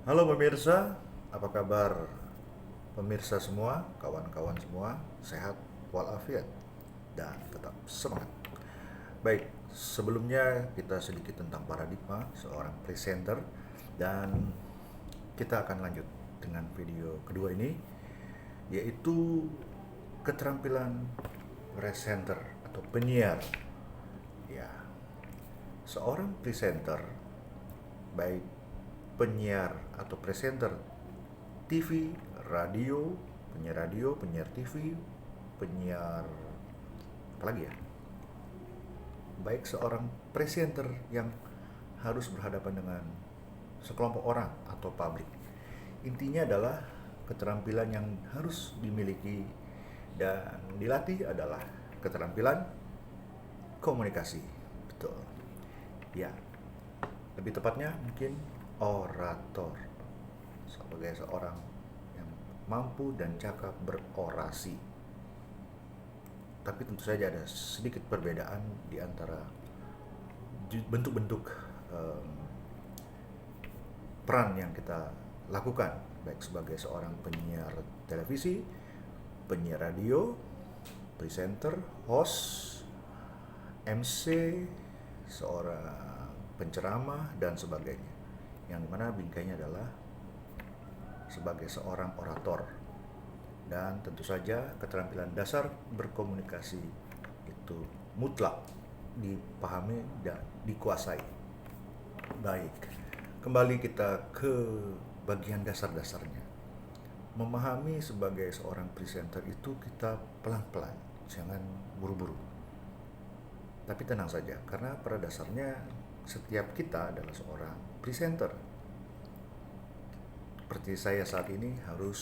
Halo pemirsa, apa kabar pemirsa semua, kawan-kawan semua, sehat walafiat dan tetap semangat. Baik, sebelumnya kita sedikit tentang paradigma seorang presenter dan kita akan lanjut dengan video kedua ini yaitu keterampilan presenter atau penyiar. Ya, seorang presenter baik penyiar atau presenter TV, radio, penyiar TV, penyiar apa lagi ya? Baik seorang presenter yang harus berhadapan dengan sekelompok orang atau publik. Intinya adalah keterampilan yang harus dimiliki dan dilatih adalah keterampilan komunikasi. Betul. Ya, lebih tepatnya mungkin orator sebagai seorang yang mampu dan cakap berorasi. Tapi tentu saja ada sedikit perbedaan di antara bentuk-bentuk em, peran yang kita lakukan, baik sebagai seorang penyiar televisi, penyiar radio, presenter, host, MC, seorang penceramah dan sebagainya. Yang mana bingkainya adalah sebagai seorang orator. Dan tentu saja keterampilan dasar berkomunikasi itu mutlak dipahami dan dikuasai. Baik, kembali kita ke bagian dasar-dasarnya. Memahami sebagai seorang presenter itu kita pelan-pelan, jangan buru-buru. Tapi tenang saja, karena pada dasarnya setiap kita adalah seorang presenter. Seperti saya saat ini harus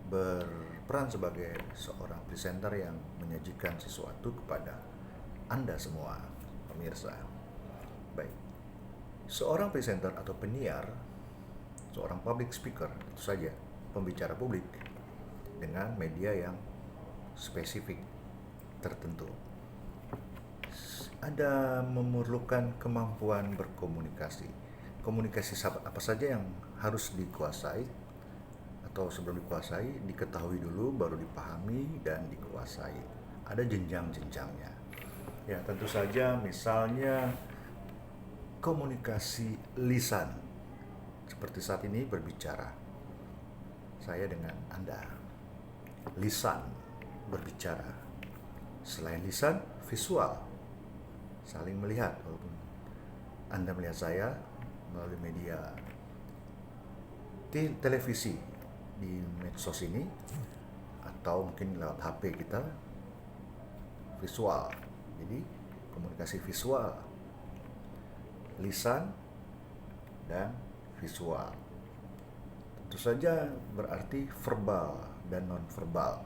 berperan sebagai seorang presenter yang menyajikan sesuatu kepada Anda semua, pemirsa. Baik, seorang presenter atau penyiar, seorang public speaker, itu saja, pembicara publik dengan media yang spesifik tertentu. Ada memerlukan kemampuan berkomunikasi. Komunikasi apa saja yang harus dikuasai atau sebelum dikuasai diketahui dulu baru dipahami dan dikuasai. Ada jenjang-jenjangnya. Ya, tentu saja misalnya komunikasi lisan. Seperti saat ini berbicara. Saya dengan Anda. Lisan berbicara. Selain lisan, visual. Saling melihat walaupun Anda melihat saya melalui media televisi di medsos ini atau mungkin lewat HP kita visual. Jadi komunikasi visual, lisan dan visual. Tentu saja berarti verbal dan non verbal.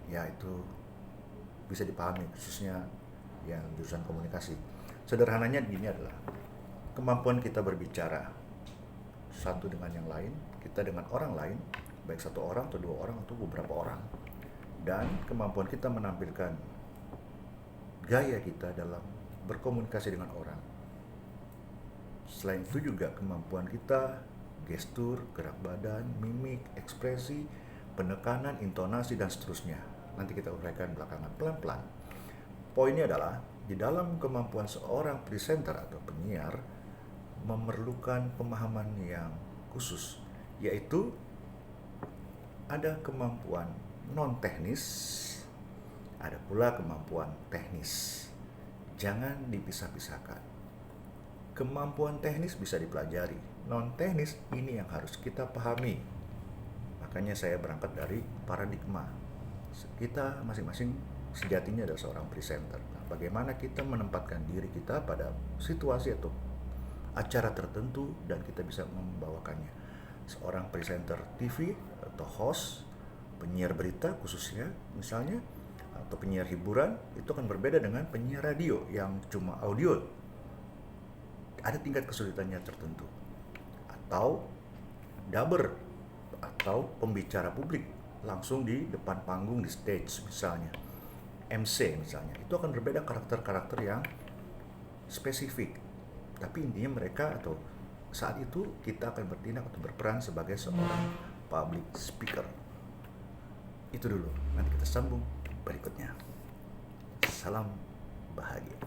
Ya itu bisa dipahami khususnya yang jurusan komunikasi. Sederhananya gini adalah kemampuan kita berbicara satu dengan yang lain, kita dengan orang lain, baik satu orang atau dua orang atau beberapa orang, dan kemampuan kita menampilkan gaya kita dalam berkomunikasi dengan orang. Selain itu juga kemampuan kita gestur, gerak badan, mimik, ekspresi, penekanan, intonasi dan seterusnya. Nanti kita uraikan belakangan pelan-pelan. Poinnya adalah di dalam kemampuan seorang presenter atau penyiar memerlukan pemahaman yang khusus, yaitu ada kemampuan non teknis, ada pula kemampuan teknis. Jangan dipisah-pisahkan. Kemampuan teknis bisa dipelajari, non teknis ini yang harus kita pahami. Makanya saya berangkat dari paradigma. Kita masing-masing sejatinya adalah seorang presenter. Nah, bagaimana kita menempatkan diri kita pada situasi atau acara tertentu dan kita bisa membawakannya. Seorang presenter TV atau host, penyiar berita khususnya misalnya, atau penyiar hiburan itu akan berbeda dengan penyiar radio yang cuma audio. Ada tingkat kesulitannya tertentu. Atau dubber atau pembicara publik langsung di depan panggung di stage misalnya. MC misalnya. Itu akan berbeda karakter-karakter yang spesifik. Tapi intinya mereka atau saat itu kita akan bertindak atau berperan sebagai seorang public speaker. Itu dulu, nanti kita sambung berikutnya. Salam bahagia.